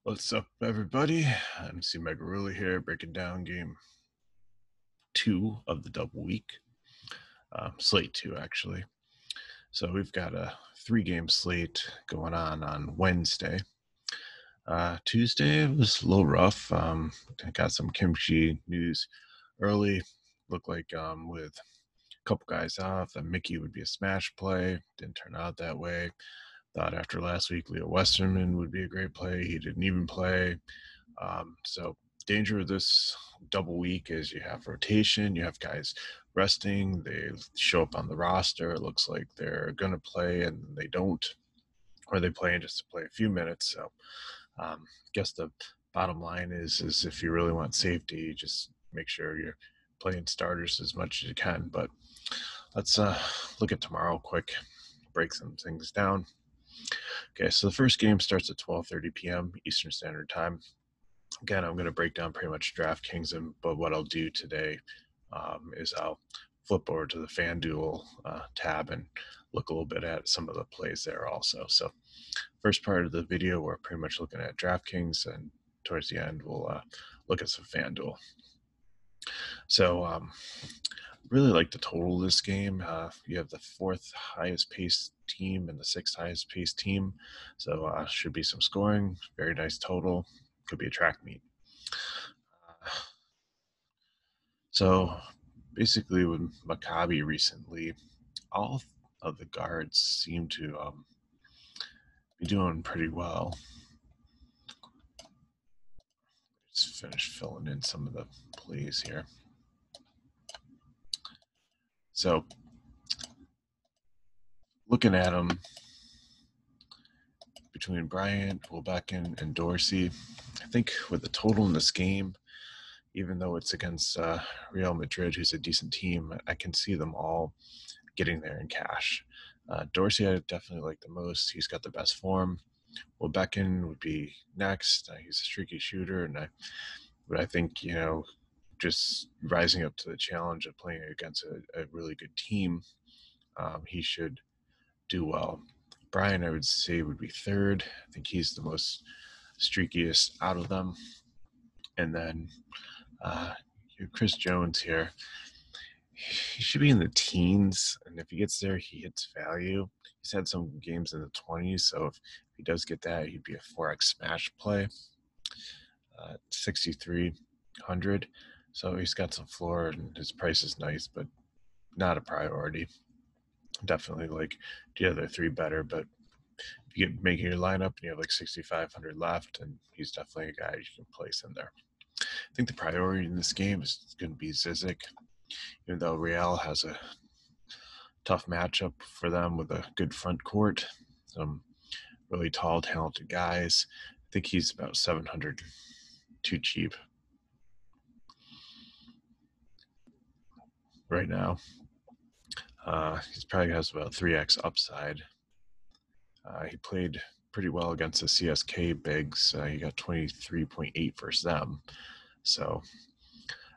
What's up, everybody? I'm C. Megaruli here, breaking down game 2 of the double week. Slate 2, actually. So we've got a 3-game slate going on Wednesday. Tuesday was a little rough. I got some kimchi news early. Looked like with a couple guys off that Mickey would be a smash play. Didn't turn out that way. Thought after last week Leo Westerman would be a great play. He didn't even play. So danger of this double week is you have rotation, you have guys resting, they show up on the roster, it looks like they're going to play and they don't, or they play just to play a few minutes. So I guess the bottom line is if you really want safety, just make sure you're playing starters as much as you can. But let's look at tomorrow quick, break some things down. Okay, so the first game starts at 12:30 p.m. Eastern Standard Time. Again, I'm going to break down pretty much Draftkings, but what I'll do today is I'll flip over to the Fanduel tab and look a little bit at some of the plays there also. So first part of the video, we're pretty much looking at Draftkings, and towards the end, we'll look at some Fanduel. So really like the total of this game. You have the 4th highest paced team and the 6th highest paced team. So should be some scoring. Very nice total. Could be a track meet. So basically with Maccabi recently, all of the guards seem to be doing pretty well. Just finish filling in some of the plays here. So looking at them between Bryant, Wilbekin, and Dorsey, I think with the total in this game, even though it's against Real Madrid, who's a decent team, I can see them all getting there in cash. Dorsey I definitely like the most. He's got the best form. Wilbekin would be next. He's a streaky shooter, but I think just rising up to the challenge of playing against a really good team, he should do well. Brian, I would say, would be third. I think he's the most streakiest out of them. And then Chris Jones here. He should be in the teens, and if he gets there, he hits value. He's had some games in the 20s, so if he does get that, he'd be a 4x smash play. 6,300. So he's got some floor, and his price is nice, but not a priority. Definitely like the other 3 better, but if you get making your lineup and you have like 6,500 left, and he's definitely a guy you can place in there. I think the priority in this game is going to be Zizic, even though Real has a tough matchup for them with a good front court, some really tall, talented guys. I think he's about 700, too cheap right now. He probably has about 3x upside. He played pretty well against the CSK bigs. He got 23.8 versus them. So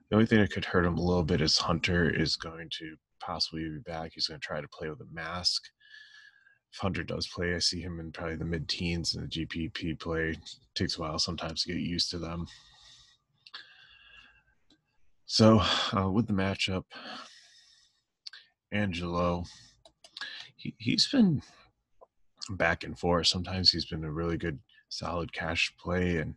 the only thing that could hurt him a little bit is Hunter is going to possibly be back. He's going to try to play with a mask. If Hunter does play, I see him in probably the mid-teens, and the GPP play takes a while sometimes to get used to them. So with the matchup, Angelo, he's been back and forth. Sometimes he's been a really good, solid cash play, and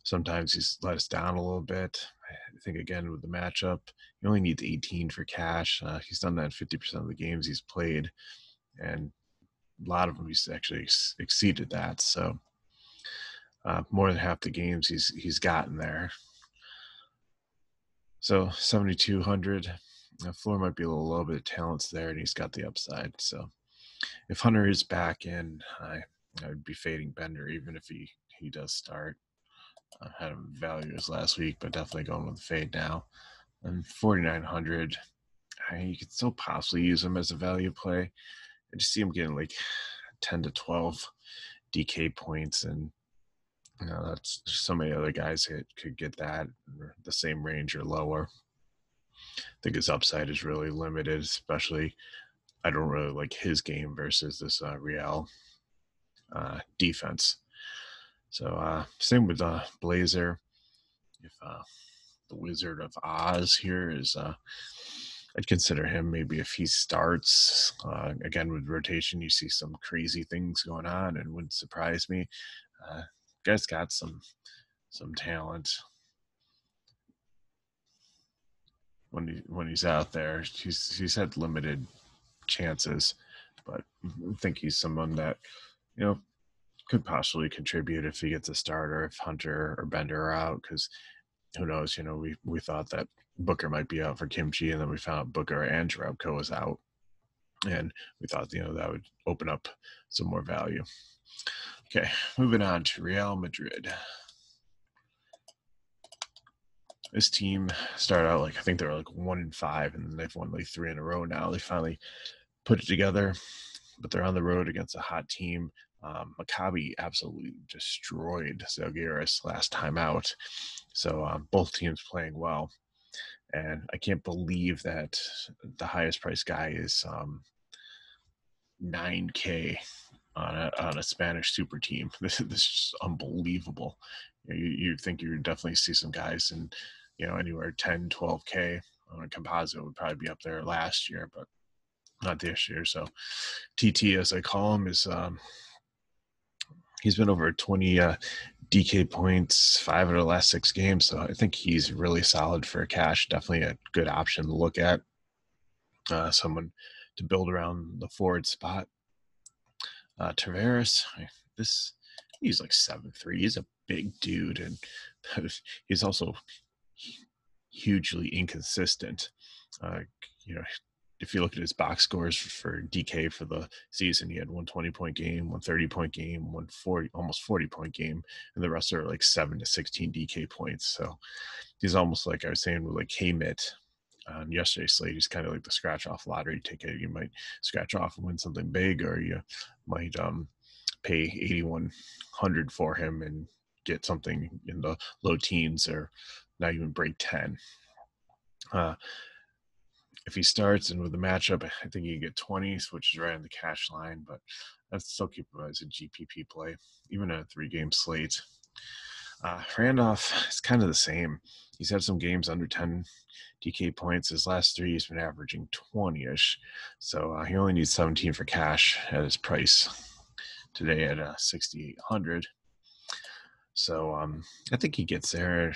sometimes he's let us down a little bit. I think, again, with the matchup, he only needs 18 for cash. He's done that 50% of the games he's played, and a lot of them he's actually exceeded that. So more than half the games he's gotten there. So 7,200. The floor might be a little bit of talents there, and he's got the upside. So if Hunter is back in, I would be fading Bender, even if he does start. I had him values last week, but definitely going with the fade now. And 4,900, you could still possibly use him as a value play. I just see him getting like 10 to 12 DK points, and that's so many other guys that could get that the same range or lower. I think his upside is really limited, especially I don't really like his game versus this Real defense. So same with Blazer. If the Wizard of Oz here is, I'd consider him maybe if he starts. Again, with rotation, you see some crazy things going on, and wouldn't surprise me. Guy's got some talent. When he's out there, he's had limited chances, but I think he's someone that could possibly contribute if he gets a starter, if Hunter or Bender are out, because who knows? We thought that Booker might be out for Kimchi, and then we found out Booker and Jerebko was out, and we thought that would open up some more value. Okay, moving on to Real Madrid. This team started out I think they were 1-5, and they've won 3 in a row now. They finally put it together, but they're on the road against a hot team. Maccabi absolutely destroyed Zalgiris last time out. So both teams playing well. And I can't believe that the highest priced guy is $9K on a Spanish super team. This is just unbelievable. You think you would definitely see some guys in anywhere 10, 12K. On a composite would probably be up there last year, but not this year. So TT, as I call him, is he's been over 20 DK points 5 of the last 6 games. So I think he's really solid for cash. Definitely a good option to look at. Someone to build around the forward spot. Tavares, he's 7'3". He's a big dude, and he's also hugely inconsistent. If you look at his box scores for DK for the season, he had 120-point game, 130-point game, 140, almost 40-point game, and the rest are 7 to 16 DK points. So he's almost like I was saying with K-Mitt on yesterday's slate. He's kind of like the scratch-off lottery ticket. You might scratch off and win something big, or you might pay 8,100 for him and get something in the low teens or not even break 10. If he starts and with the matchup, I think you get 20s, which is right on the cash line, but that's still keep him as a GPP play, even in a 3-game slate. Randolph is kind of the same. He's had some games under 10 DK points. His last 3, he's been averaging 20-ish. So he only needs 17 for cash at his price today at 6,800. So I think he gets there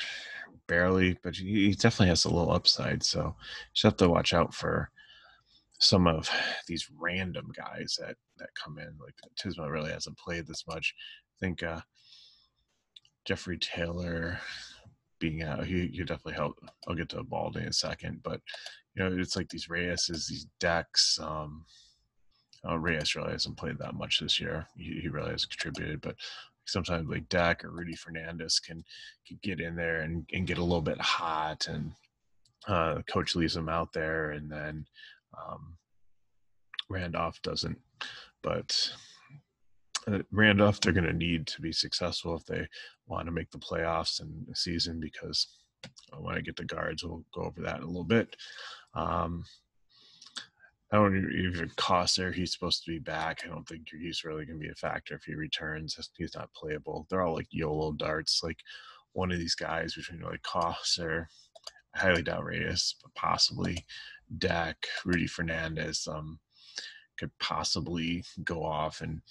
barely, but he definitely has a little upside. So you just have to watch out for some of these random guys that come in. Tisma really hasn't played this much. I think Jeffrey Taylor being out, he definitely help. I'll get to Baldy in a second, but it's these Reyes's, these decks. Reyes really hasn't played that much this year. He really has contributed, but sometimes Dak or Rudy Fernandez can get in there and get a little bit hot, and coach leaves him out there, and then Randolph doesn't. But Randolph, they're going to need to be successful if they want to make the playoffs in the season, because when I get the guards, we'll go over that in a little bit. I don't even Coster. He's supposed to be back. I don't think he's really going to be a factor if he returns. He's not playable. They're all YOLO darts. One of these guys between Coster, I highly doubt Reyes, but possibly Dak, Rudy Fernandez, could possibly go off and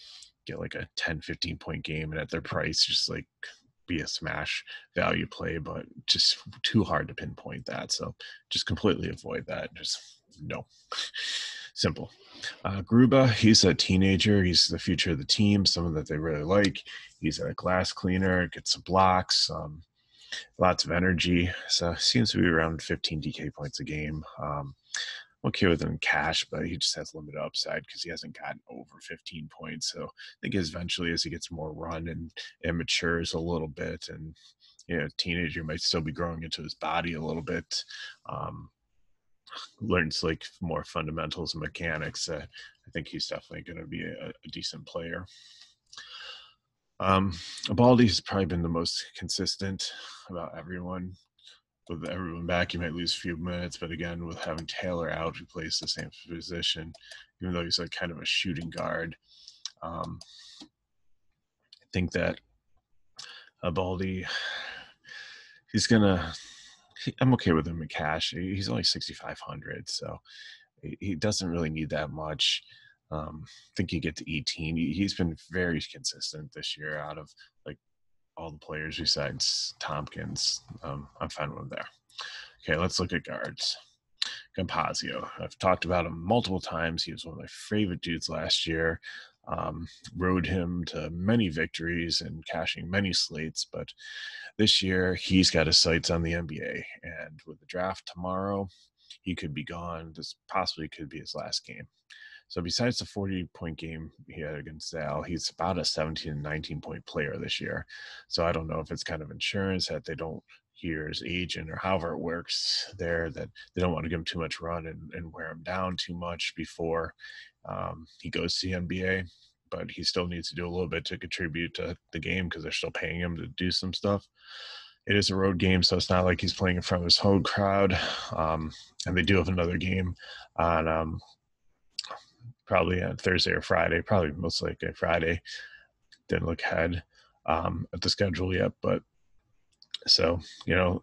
get a 10, 15-point game, and at their price, just be a smash value play, but just too hard to pinpoint that. So just completely avoid that. Just no. Simple. Gruba, he's a teenager. He's the future of the team, someone that they really like. He's a glass cleaner, gets some blocks, lots of energy. So seems to be around 15 DK points a game. Okay with him in cash, but he just has limited upside because he hasn't gotten over 15 points. So I think eventually, as he gets more run and matures a little bit, and teenager might still be growing into his body a little bit, learns more fundamentals and mechanics. I think he's definitely going to be a decent player. Baldy's probably been the most consistent about everyone. With everyone back, you might lose a few minutes, but again, with having Taylor out, who plays the same position, even though he's kind of a shooting guard, I think that Baldy, he's gonna. I'm okay with him in cash. He's only 6,500, so he doesn't really need that much. I think you get to 18. He's been very consistent this year out of like all the players besides Tompkins. I'm fine with him there. Okay, let's look at guards. Campazio. I've talked about him multiple times. He was one of my favorite dudes last year. Rode him to many victories and cashing many slates, but this year he's got his sights on the NBA. And with the draft tomorrow, he could be gone. This possibly could be his last game. So besides the 40-point game he had against Al, he's about a 17 and 19-point player this year. So I don't know if it's kind of insurance that they don't hear his agent or however it works there, that they don't want to give him too much run and wear him down too much before he goes to the NBA. But he still needs to do a little bit to contribute to the game because they're still paying him to do some stuff. It is a road game, so it's not like he's playing in front of his home crowd. And they do have another game on probably on Thursday or Friday, probably most likely Friday. Didn't look ahead at the schedule yet, but so,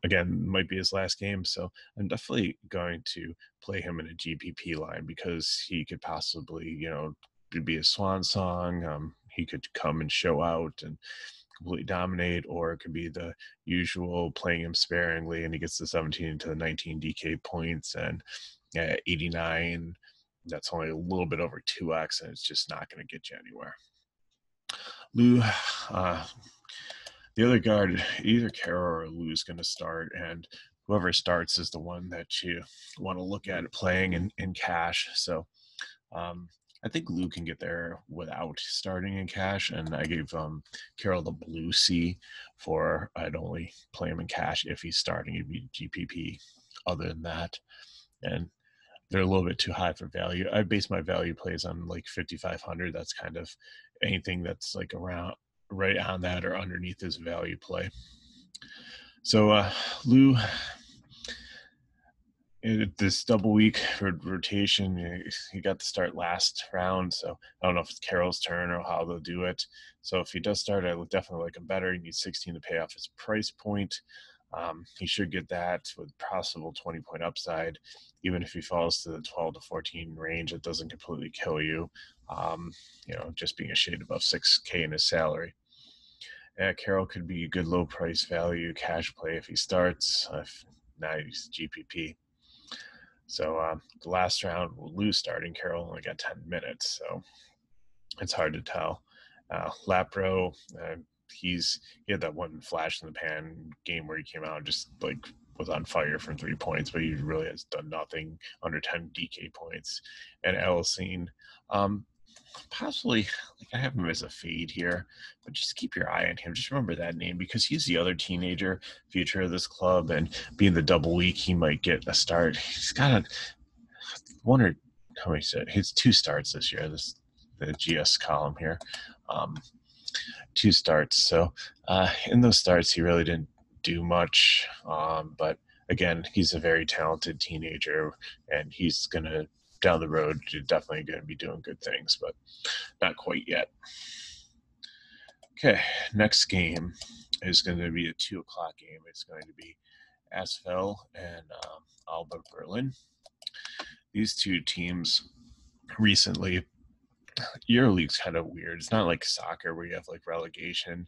again, might be his last game. So I'm definitely going to play him in a GPP line because he could possibly, be a swan song. He could come and show out and completely dominate, or it could be the usual playing him sparingly and he gets the 17 to the 19 DK points and 89. That's only a little bit over 2x, and it's just not going to get you anywhere. Lou, the other guard, either Kara or Lou is going to start, and whoever starts is the one that you want to look at playing in cash. So I think Lou can get there without starting in cash, and I gave Carroll the blue C for I'd only play him in cash if he's starting. It'd be GPP. Other than that, and they're a little bit too high for value. I base my value plays on like 5,500. That's kind of anything that's like around right on that or underneath his value play. So Lou, this double week rotation, he got to start last round, so I don't know if it's Carroll's turn or how they'll do it. So if he does start, I would definitely like him better. He needs 16 to pay off his price point. He should get that with possible 20-point upside. Even if he falls to the 12 to 14 range, it doesn't completely kill you. Just being a shade above 6K in his salary. Carroll could be a good low price value cash play if he starts. Now he's GPP. So the last round, Lou starting. Carroll only got 10 minutes, so it's hard to tell. Lapro, he had that one flash in the pan game where he came out and just like was on fire from 3 points, but he really has done nothing under 10 DK points. And Elisine, possibly, like I have him as a fade here, but just keep your eye on him. Just remember that name because he's the other teenager future of this club, and being the double week, he might get a start. He's got one or how many said his 2 starts this year. The GS column here, 2 starts. So in those starts, he really didn't do much, but again, he's a very talented teenager, and he's gonna down the road definitely going to be doing good things, but not quite yet. Okay, next game is going to be a 2 o'clock game. It's going to be Asvel and Alba Berlin. These two teams recently, EuroLeague's kind of weird. It's not like soccer where you have like relegation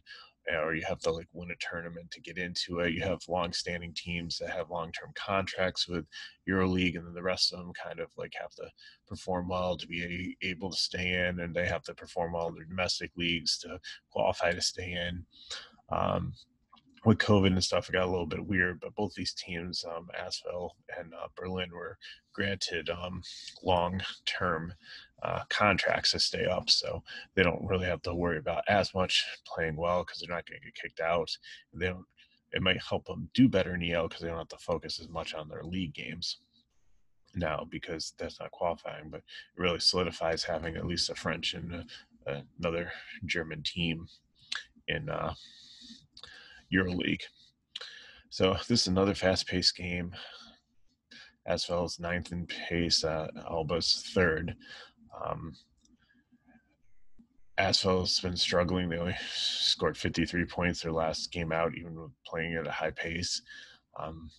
or you have to like win a tournament to get into it. You have long-standing teams that have long-term contracts with EuroLeague, and then the rest of them kind of like have to perform well to be able to stay in, and they have to perform well in their domestic leagues to qualify to stay in. With COVID and stuff, it got a little bit weird, but both these teams, Asvel and Berlin, were granted long-term contracts to stay up, so they don't really have to worry about as much playing well because they're not going to get kicked out. It might help them do better in EL because they don't have to focus as much on their league games now because that's not qualifying, but it really solidifies having at least a French and another German team in EuroLeague. So this is another fast-paced game. Asvel's 9th in pace, Alba's 3rd. Asfel's been struggling. They only scored 53 points their last game out, even with playing at a high pace.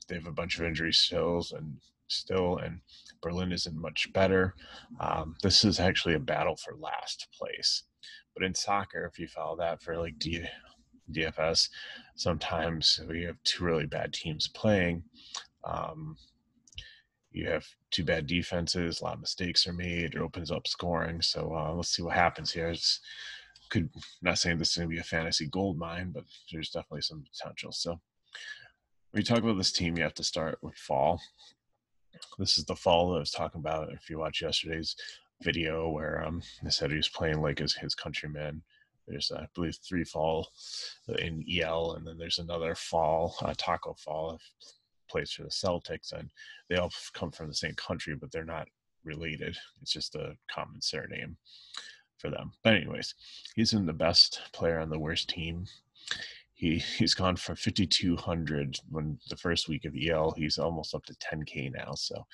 They have a bunch of injuries and Berlin isn't much better. This is actually a battle for last place. But in soccer, if you follow that for like DFS, sometimes we have two really bad teams playing. You have two bad defenses, a lot of mistakes are made, it opens up scoring. So let's see what happens here. Not saying this is going to be a fantasy gold mine, but there's definitely some potential. So when you talk about this team, you have to start with fall. This is the fall that I was talking about. If you watch yesterday's video where I said he was playing like his countrymen. There's, I believe, 3 fall in EL, and then there's another fall, Taco Fall, plays for the Celtics, and they all come from the same country, but they're not related. It's just a common surname for them. But anyways, he's been the best player on the worst team. He's gone from 5,200 when the first week of EL. He's almost up to 10K now, so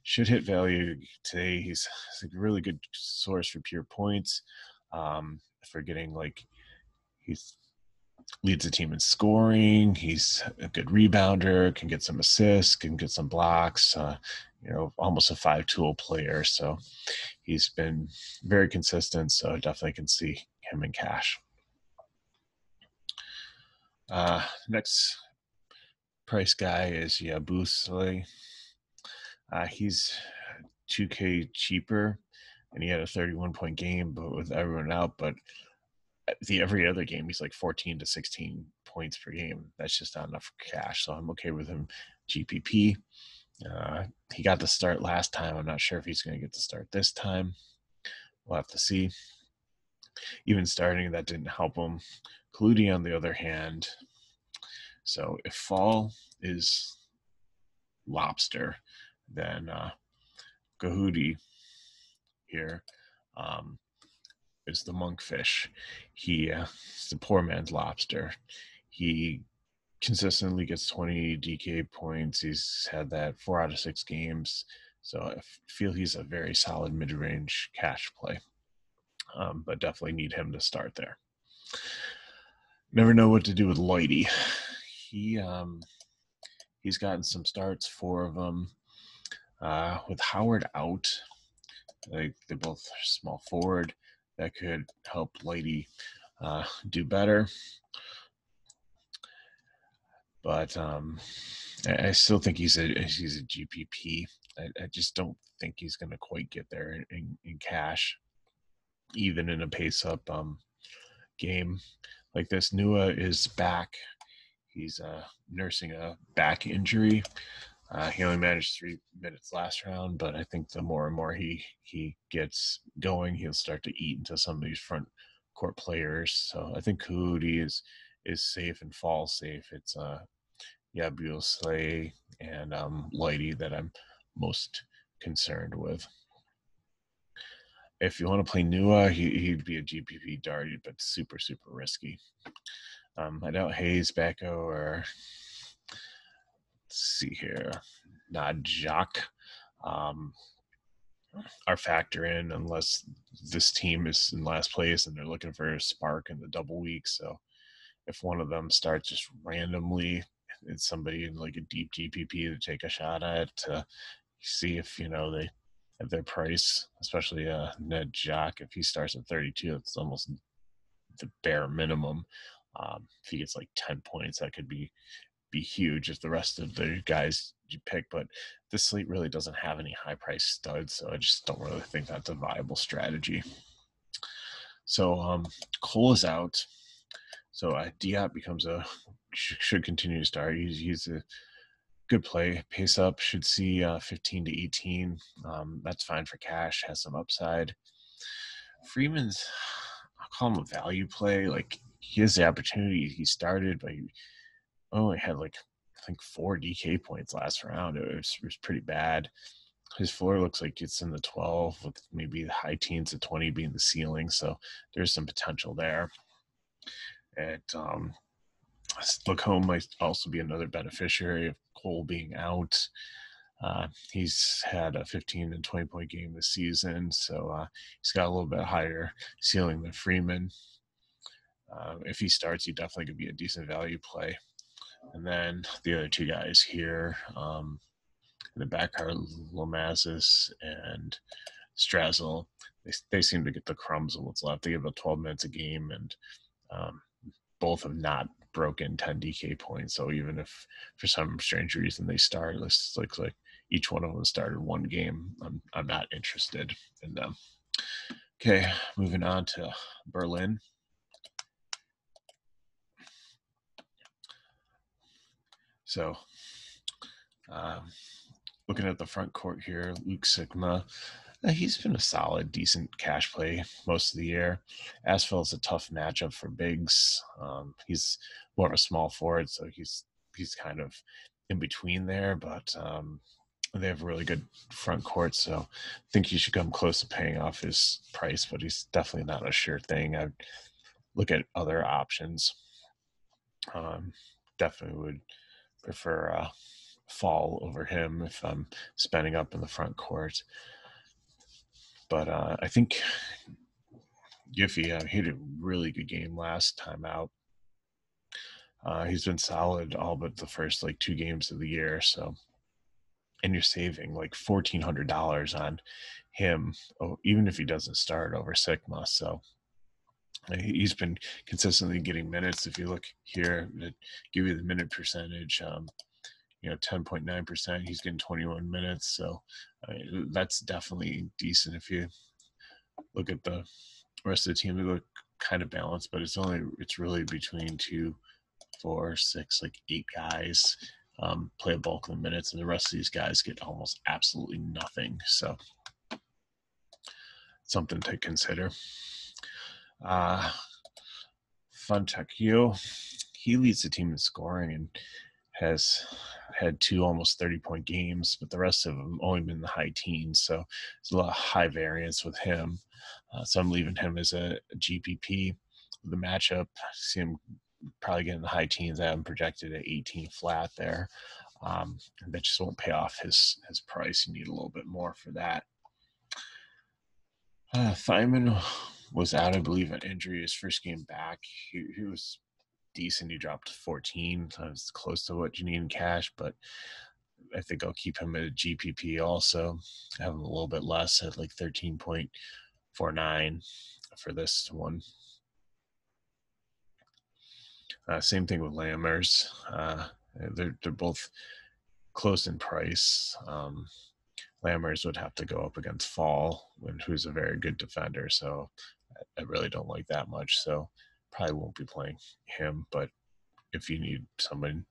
should hit value today. He's a really good source for pure points. For getting he's leads the team in scoring. He's a good rebounder, can get some assists, can get some blocks. Almost a 5-tool player. So he's been very consistent. So I definitely can see him in cash. Next price guy is Yabusele. He's 2K cheaper, and he had a 31-point game, but with everyone out. But every other game, he's like 14 to 16 points per game. That's just not enough for cash. So I'm okay with him GPP. He got the start last time. I'm not sure if he's going to get the start this time. We'll have to see. Even starting, that didn't help him. Kaludi, on the other hand. So if fall is lobster, then Kahudi here is the monkfish. He's the poor man's lobster. He consistently gets 20 DK points. He's had that 4 out of 6 games. So I feel he's a very solid mid-range cash play. But definitely need him to start there. Never know what to do with Lloydie. He's gotten some starts, 4 of them. With Howard out, they're both small forward. That could help Lloydie do better. But I still think he's a GPP. I just don't think he's going to quite get there in cash, even in a pace-up game like this. Nua is back. He's nursing a back injury. He only managed 3 minutes last round, but I think the more and more he gets going, he'll start to eat into some of these front court players. So I think Kahudi is safe and fall safe. It's Yabusele and Lloydie that I'm most concerned with. If you want to play Nua, he'd be a GPP darty, but super, super risky. I doubt Hayes, Becco, or let's see here, Najak are factor in unless this team is in last place and they're looking for a spark in the double week. So if one of them starts just randomly, it's somebody in like a deep GPP to take a shot at to see if, they have their price, especially Ned Jock. If he starts at 32, it's almost the bare minimum. If he gets like 10 points, that could be huge if the rest of the guys you pick. But this slate really doesn't have any high price studs, so I just don't really think that's a viable strategy. So Cole is out. So Diop should continue to start. He's a good play. Pace up should see 15 to 18. That's fine for cash. Has some upside. Freeman's, I'll call him a value play. Like he has the opportunity. He started, but he only had I think 4 DK points last round. It was pretty bad. His floor looks like it's in the 12 with maybe the high teens to 20 being the ceiling. So there's some potential there. And Lacombe might also be another beneficiary of Cole being out. He's had a 15 and 20 point game this season, so he's got a little bit higher ceiling than Freeman. If he starts, he definitely could be a decent value play. And then the other two guys here, in the back are Lomazis and Strazel. They seem to get the crumbs of what's left. They get about 12 minutes a game, and um, both have not broken 10 DK points. So even if for some strange reason they start, this looks like each one of them started one game, I'm not interested in them. Okay, moving on to Berlin. So, looking at the front court here, Luke Sigma, he's been a solid, decent cash play most of the year. Asphalt is a tough matchup for bigs. He's more of a small forward, so he's kind of in between there, but they have a really good front court, so I think he should come close to paying off his price, but he's definitely not a sure thing. I'd look at other options. Definitely would prefer Fall over him if I'm spending up in the front court. But I think Giffey, he had a really good game last time out. He's been solid all but the first like 2 games of the year. So, and you're saving like $1,400 on him, even if he doesn't start over Sigma. So he's been consistently getting minutes. If you look here, to give you the minute percentage, 10.9%. He's getting 21 minutes. So that's definitely decent. If you look at the rest of the team, they look kind of balanced, but it's really between 2, 4, 6, like 8 guys play a bulk of the minutes, and the rest of these guys get almost absolutely nothing. So something to consider. Funtech he leads the team in scoring and has had 2 almost 30-point games, but the rest of them only been in the high teens. So there's a lot of high variance with him. So I'm leaving him as a GPP. The matchup, see him probably getting the high teens. I have him projected at 18 flat there. That just won't pay off his price. You need a little bit more for that. Thyman was out, I believe, an injury his first game back. He was decent. He dropped 14. So it's close to what you need in cash, but I think I'll keep him at a GPP also. Have him a little bit less at like 13.49 for this one. Same thing with Lammers. They're both close in price. Lammers would have to go up against Fall, who's a very good defender. So I really don't like that much. So probably won't be playing him. But if you need someone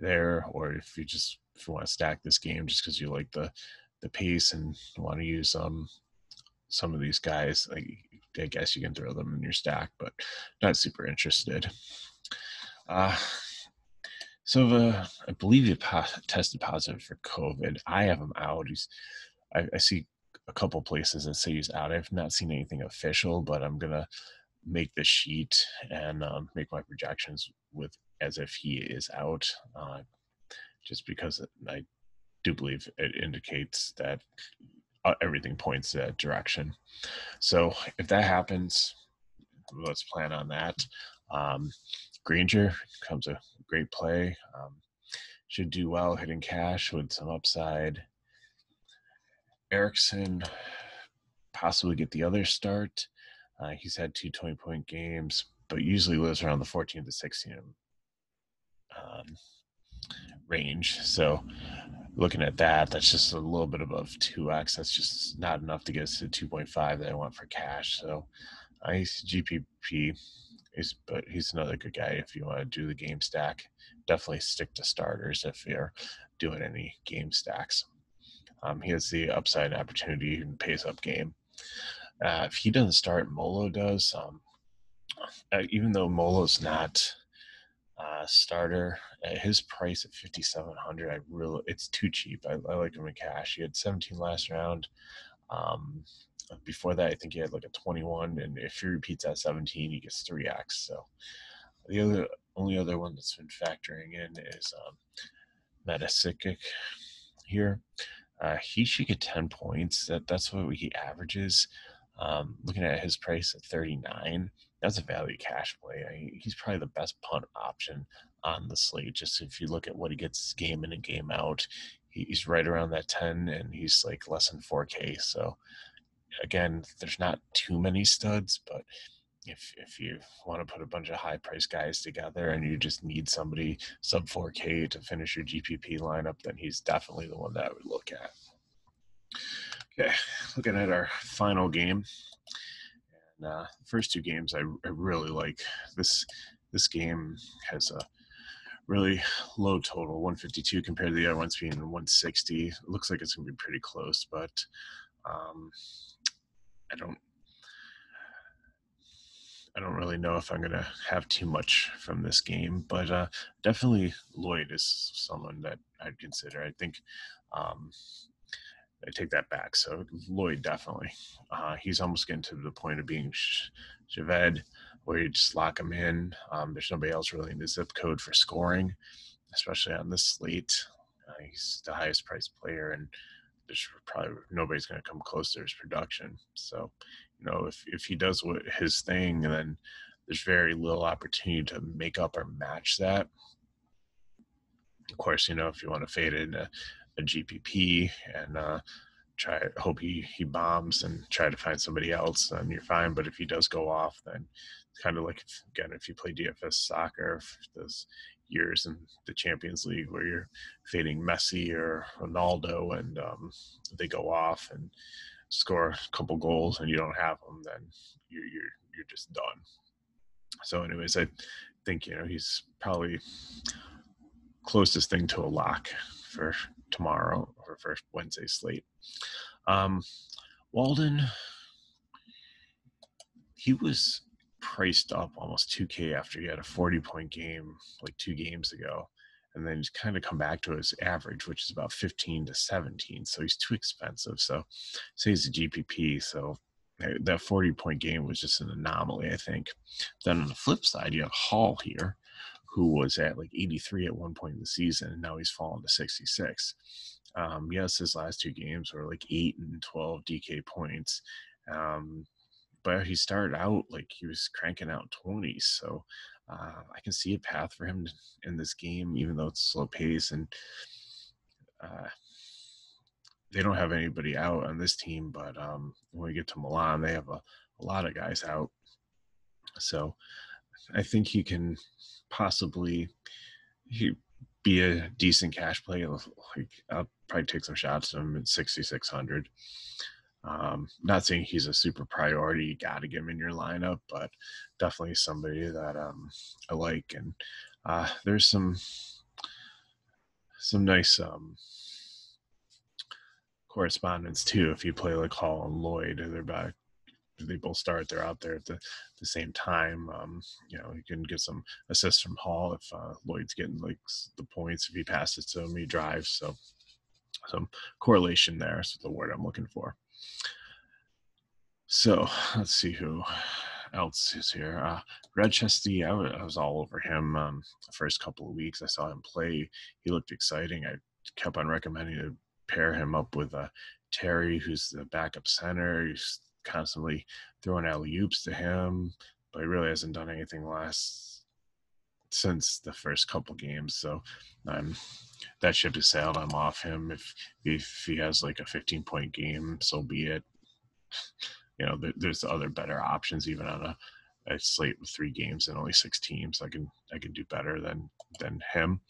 there, or if you want to stack this game just because you like the pace and want to use some of these guys, I guess you can throw them in your stack, but not super interested. So I believe he tested positive for COVID. I have him out. I see a couple places that say he's out. I've not seen anything official, but I'm gonna make the sheet and make my projections with as if he is out, just because I do believe it indicates that everything points that direction. So if that happens, let's plan on that. Granger becomes a great play. Should do well hitting cash with some upside. Erickson possibly get the other start. He's had 2 20-point games, but usually lives around the 14 to 16 range. So looking at that, that's just a little bit above 2x. That's just not enough to get us to 2.5 that I want for cash. So he's GPP, but he's another good guy if you want to do the game stack. Definitely stick to starters if you're doing any game stacks. He has the upside opportunity in pace-up game. If he doesn't start, Molo does. Even though Molo's not a starter, at his price at 5,700, it's too cheap. I like him in cash. He had 17 last round. Before that, I think he had like a 21, and if he repeats that 17, he gets 3x. So the only other one that's been factoring in is Metasikic. here. He should get 10 points. That's what he averages. Looking at his price at 39, that's a value cash play. He's probably the best punt option on the slate. Just if you look at what he gets game in and game out, he's right around that 10, and he's like less than 4K. So again, there's not too many studs, but if you want to put a bunch of high price guys together and you just need somebody sub 4K to finish your GPP lineup, then he's definitely the one that I would look at. Okay, looking at our final game. And first two games I really like. This game has a really low total, 152 compared to the other ones being 160. It looks like it's going to be pretty close, but I don't really know if I'm going to have too much from this game, but definitely Lloyd is someone that I'd consider. I think I take that back. So Lloyd definitely. He's almost getting to the point of being Javed, where you just lock him in. There's nobody else really in the zip code for scoring, especially on this slate. He's the highest priced player, and there's probably nobody's going to come close to his production. So, if he does his thing, then there's very little opportunity to make up or match that. Of course, if you want to fade in a GPP and hope he bombs and try to find somebody else, then you're fine. But if he does go off, then it's kind of like, if you play DFS soccer, those years in the Champions League where you're fading Messi or Ronaldo and they go off and score a couple goals and you don't have them, then you're just done. So anyways, I think he's probably closest thing to a lock for tomorrow or for Wednesday slate. Walden, he was priced up almost 2K after he had a 40-point game like 2 games ago, and then he's kind of come back to his average, which is about 15 to 17. So he's too expensive. So say he's a GPP. So that 40-point game was just an anomaly, I think. Then on the flip side, you have Hall here, who was at like 83 at one point in the season, and now he's fallen to 66. Yes, his last 2 games were like 8 and 12 DK points. But he started out like he was cranking out 20s. So I can see a path for him in this game, even though it's slow pace. And they don't have anybody out on this team. But when we get to Milan, they have a lot of guys out. So I think he can possibly be a decent cash play. Like, I'll probably take some shots to him at 6,600. Not saying he's a super priority. You got to get him in your lineup, but definitely somebody that I like. And there's some nice correspondence too. If you play like Hall and Lloyd, they both start. They're out there at the same time. You can get some assists from Hall if Lloyd's getting like the points. If he passes to him, he drives. So some correlation there is the word I'm looking for. So let's see who else is here. Redchesty, I was all over him the first couple of weeks. I saw him play. He looked exciting. I kept on recommending to pair him up with Terry, who's the backup center. He's constantly throwing alley-oops to him, but he really hasn't done anything since the first couple games. So that ship has sailed. I'm off him. If he has like a 15-point game, so be it. There's other better options even on a slate with 3 games and only 6 teams. I can do better than him.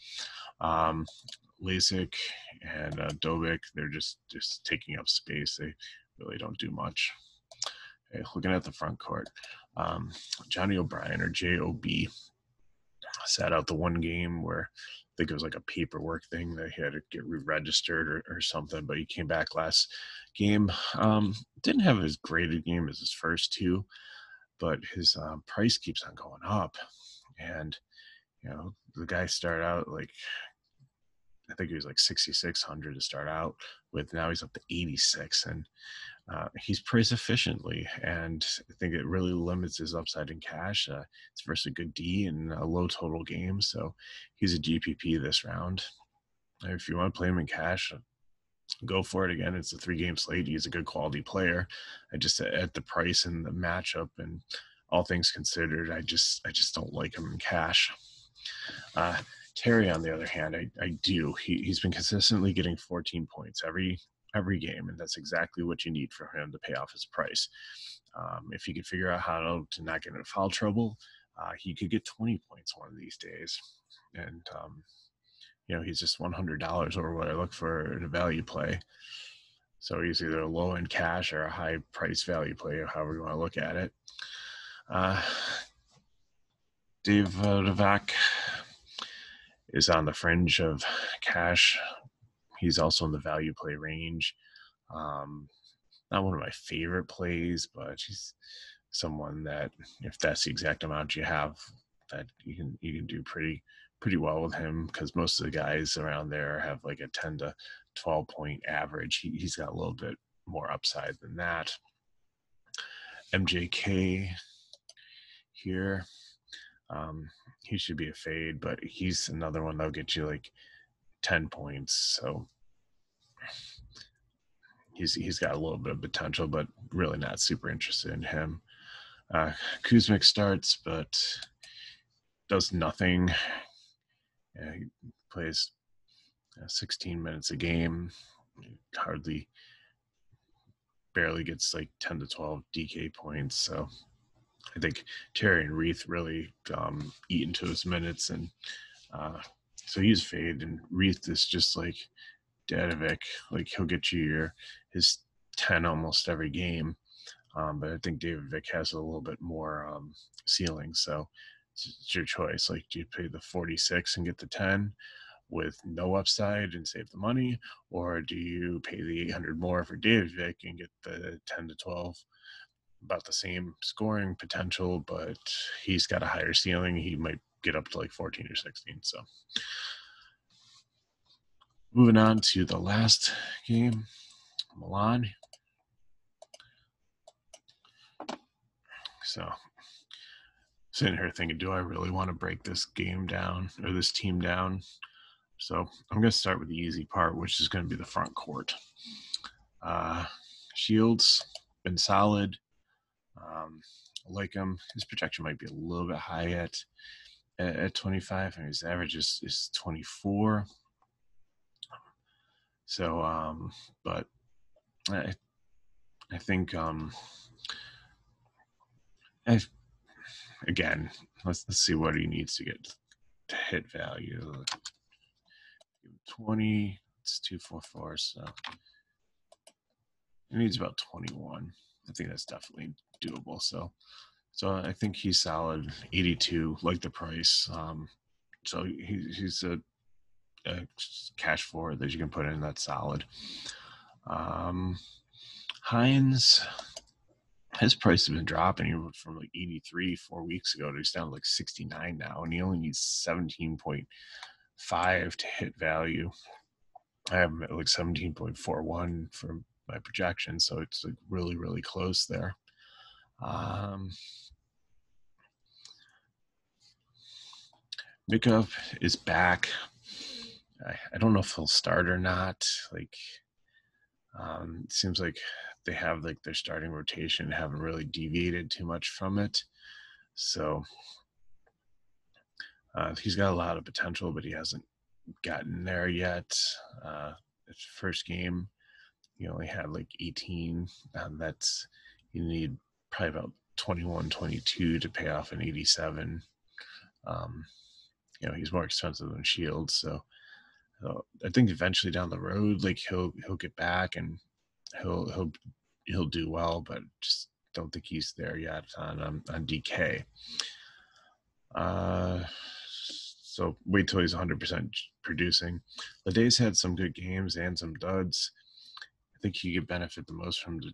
Lasik and Dovic, they're just taking up space. They really don't do much. Okay, looking at the front court, Johnny O'Brien, or J-O-B, sat out the one game where I think it was like a paperwork thing that he had to get re-registered or something, but he came back last game. Didn't have as great a game as his first 2, but his price keeps on going up. And, the guy started out like, I think he was like 6,600 to start out with. Now he's up to 86, and he's priced efficiently, and I think it really limits his upside in cash. It's versus a good D and a low total game, so he's a GPP this round. If you want to play him in cash, go for it. Again, it's a 3-game slate. He's a good quality player. I just, at the price and the matchup and all things considered, I just don't like him in cash. Terry, on the other hand, I do. He's been consistently getting 14 points every game, and that's exactly what you need for him to pay off his price. If you can figure out how to not get into foul trouble, he could get 20 points one of these days. And he's just $100 over what I look for in a value play. So he's either a low end cash or a high price value play, however you want to look at it. Valdovac is on the fringe of cash. He's also in the value play range. Not one of my favorite plays, but he's someone that, if that's the exact amount you have, that you can do pretty well with him, because most of the guys around there have like a 10 to 12 point average. He's got a little bit more upside than that. MJK here, he should be a fade, but he's another one that'll get you like 10 points. So he's got a little bit of potential, but really not super interested in him. Kuzmic starts, but does nothing. He plays 16 minutes a game. Barely gets like 10 to 12 DK points. So I think Terry and Reith really eat into his minutes, and so he's fade. And Reith is just like Valdovac, like he'll get you his 10 almost every game. But I think Valdovac has a little bit more ceiling. So it's your choice. Like, do you pay the 46 and get the 10 with no upside and save the money, or do you pay the 800 more for Valdovac and get the 10 to 12? About the same scoring potential, but he's got a higher ceiling. He might get up to like 14 or 16. So moving on to the last game, Milan. So sitting here thinking, do I really want to break this game down or this team down? So I'm going to start with the easy part, which is going to be the front court. Shields been solid. I like him. His projection might be a little bit high at 25, and his average is 24. So, but I think again, let's see what he needs to get to hit value. 20. It's 244, so he needs about 21. I think that's definitely doable. So I think he's solid. 82, like the price. So he's a cash forward that you can put in that's solid. Hines, his price has been dropping from like 83 4 weeks ago to he's down to like 69 now, and he only needs 17.5 to hit value. I have him at like 17.41 for my projection, so it's like really, really close there. Mikov is back. I don't know if he'll start or not. Like, it seems like they have like their starting rotation, haven't really deviated too much from it. So he's got a lot of potential, but he hasn't gotten there yet. His first game, he only had like 18. That's, you need probably about 21, 22 to pay off an 87. He's more expensive than Shields, so I think eventually down the road, like he'll get back and he'll do well, but just don't think he's there yet on DK. So wait till he's 100% producing. Leday's had some good games and some duds. I think he could benefit the most from the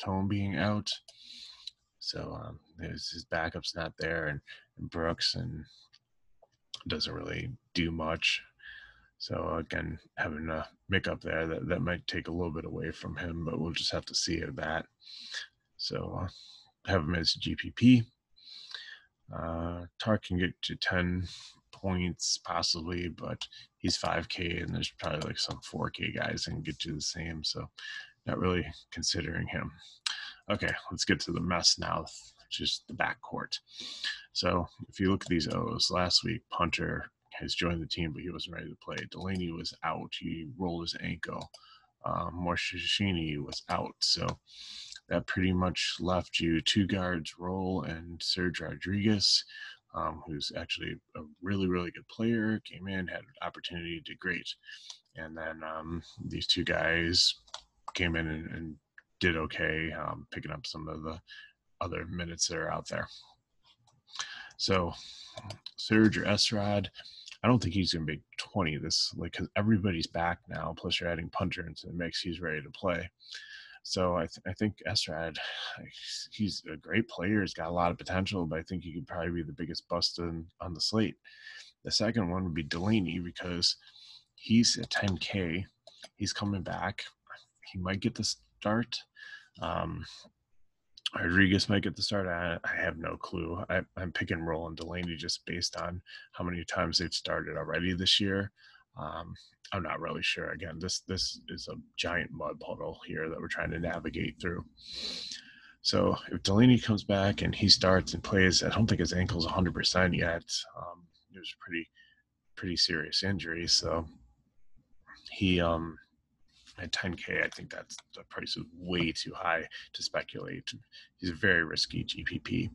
Tone being out. So his backup's not there, and Brooks and doesn't really do much. So again, having a Mick there, that might take a little bit away from him, but we'll just have to see of that. So have him as GPP. Tar can get to 10 points possibly, but he's 5K and there's probably like some 4K guys that can get you the same. So not really considering him. Okay, let's get to the mess now, which is the backcourt. So if you look at these O's, last week Punter has joined the team, but he wasn't ready to play. Delaney was out. He rolled his ankle. Morshashini was out. So that pretty much left you two guards, Roll and Serge Rodriguez, who's actually a really, really good player, came in, had an opportunity, did great. And then these two guys came in and did okay, picking up some of the other minutes that are out there. So Serge or Esrod, I don't think he's going to be 20 because everybody's back now. Plus, you're adding Punter into the mix. He's ready to play. So I think Esrod, he's a great player. He's got a lot of potential, but I think he could probably be the biggest bust on the slate. The second one would be Delaney because he's at 10K. He's coming back. He might get the start. Rodriguez might get the start. I have no clue. I'm picking Roland Delaney just based on how many times they've started already this year. I'm not really sure. Again, this is a giant mud puddle here that we're trying to navigate through. So if Delaney comes back and he starts and plays, I don't think his ankle's 100% yet. It was a pretty serious injury. So he at 10K, I think that's the price is way too high to speculate. He's a very risky GPP.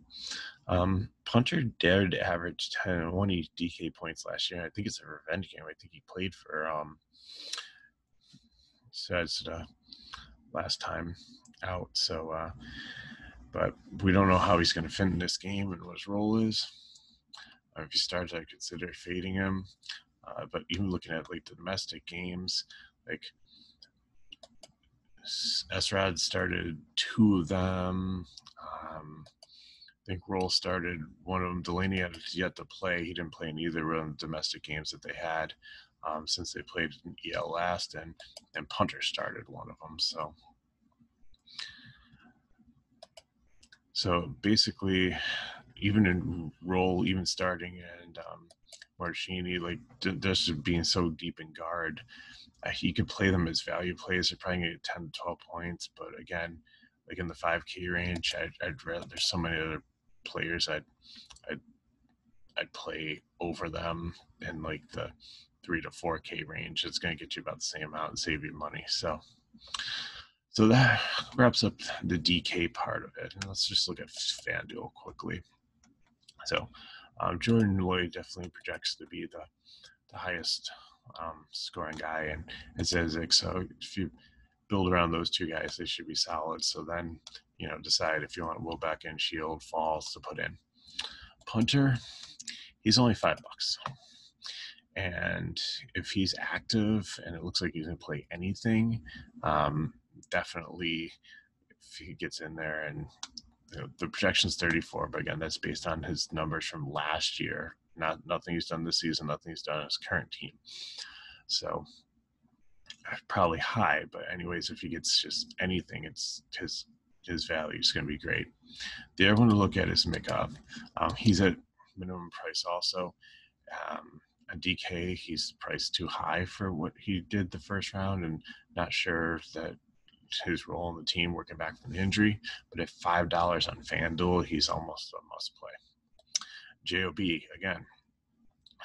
Punter did average 20 DK points last year. I think it's a revenge game. I think he played for last time out. So, but we don't know how he's going to fit in this game and what his role is. If he starts, I consider fading him. But even looking at like the domestic games, like Esrod started two of them. I think Roll started one of them. Delaney had yet to play. He didn't play in either of the domestic games that they had since they played in EL last, and Punter started one of them. So basically, even in Roll, even starting and Marchini, like just being so deep in guard, he could play them as value plays. They're probably going to get 10 to 12 points. But again, like in the 5K range, I'd rather, there's so many other players I'd play over them in like the 3 to 4K range. It's going to get you about the same amount and save you money. So that wraps up the DK part of it. And let's just look at Fanduel quickly. So Jordan Lloyd definitely projects to be the highest scoring guy, and Zezik. So if you build around those two guys, they should be solid. So then, decide if you want Will Beck and Shield Falls to put in. Punter, he's only $5. And if he's active and it looks like he's going to play anything, definitely if he gets in there and the projection's 34, but again, that's based on his numbers from last year. Nothing he's done this season, nothing he's done on his current team. So probably high, but anyways, if he gets just anything, it's his value is going to be great. The other one to look at is Mikov. He's at minimum price also. On DK, he's priced too high for what he did the first round, and not sure that his role in the team working back from the injury. But at $5 on Fanduel, he's almost a must play. JOB, again,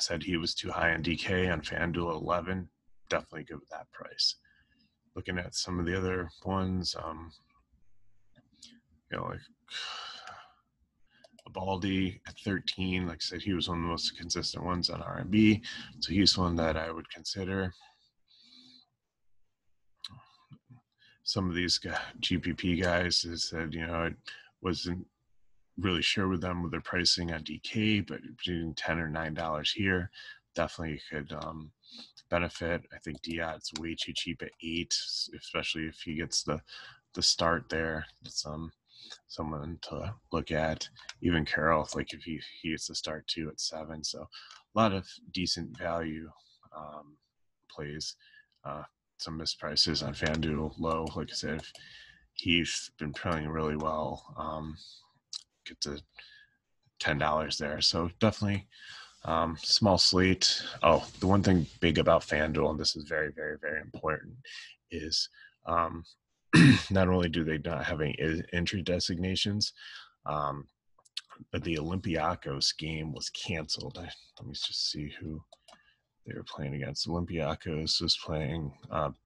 said he was too high on DK. On Fanduel 11, definitely good with that price. Looking at some of the other ones, like Baldy at 13, like I said, he was one of the most consistent ones on R&B, so he's one that I would consider. Some of these GPP guys said, I wasn't really sure with them with their pricing on DK, but between $10 or $9 here, definitely could benefit. I think Diot's way too cheap at 8, especially if he gets the start there. That's someone to look at. Even Carroll, like if he gets the start too at 7. So a lot of decent value plays. Some misprices on Fanduel low. Like I said, if he's been playing really well. Get to $10 there. So definitely Small slate. Oh, the one thing big about Fanduel, and this is very, very, very important, is um, not only do they not have any entry designations, um, but the Olympiacos game was canceled. Let me just see who they were playing against. Olympiacos was playing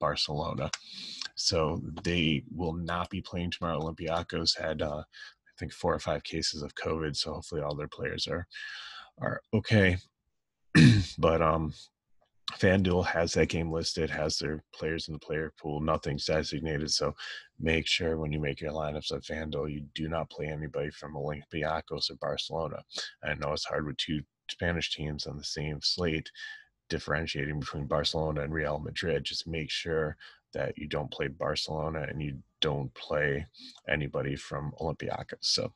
Barcelona. So they will not be playing tomorrow. Olympiacos had, I think, 4 or 5 cases of COVID. So hopefully all their players are okay. But FanDuel has that game listed, has their players in the player pool. Nothing's designated. So make sure when you make your lineups at FanDuel, you do not play anybody from Olympiacos or Barcelona. I know it's hard with 2 Spanish teams on the same slate, differentiating between Barcelona and Real Madrid. Just make sure that you don't play Barcelona and you don't play anybody from Olympiacos. So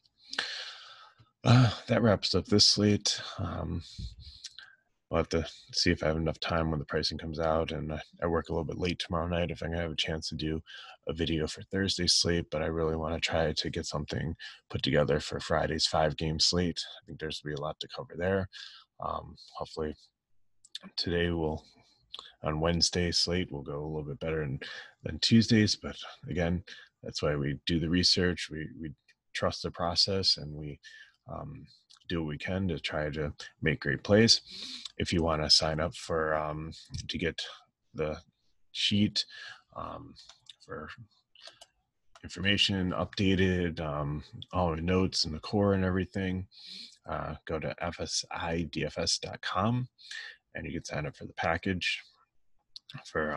that wraps up this slate. I'll have to see if I have enough time when the pricing comes out, and I work a little bit late tomorrow night if I'm gonna have a chance to do a video for Thursday's slate, but I really want to try to get something put together for Friday's 5-game slate. I think there's gonna be a lot to cover there. Hopefully today on Wednesday slate will go a little bit better than Tuesdays, but again, that's why we do the research. We trust the process, and we do what we can to try to make great plays. If you want to sign up for to get the sheet for information updated, all the notes and the core and everything, go to fsidfs.com and you can sign up for the package. For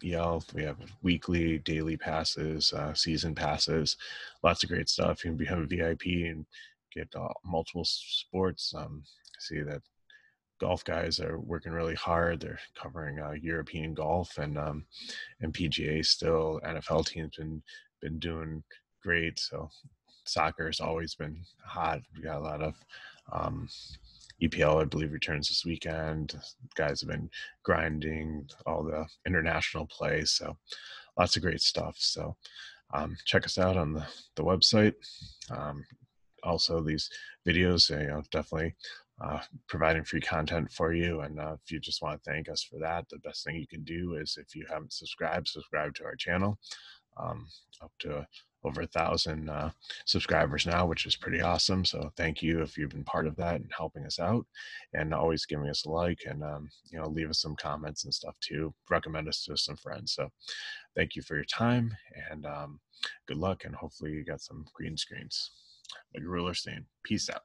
EL, we have weekly, daily passes, season passes, lots of great stuff. You can become a VIP and get multiple sports. See that golf guys are working really hard. They're covering European golf and PGA still. NFL teams been doing great. So soccer has always been hot. We got a lot of EPL, I believe, returns this weekend. Guys have been grinding all the international play, so lots of great stuff. So check us out on the website. Also, these videos, definitely providing free content for you. And if you just want to thank us for that, the best thing you can do is, if you haven't subscribe to our channel. Up to over 1,000 subscribers now, which is pretty awesome. So thank you if you've been part of that and helping us out, and always giving us a like, and leave us some comments and stuff too. Recommend us to some friends. So thank you for your time, and good luck, and hopefully you got some green screens. Like Ruler saying, peace out.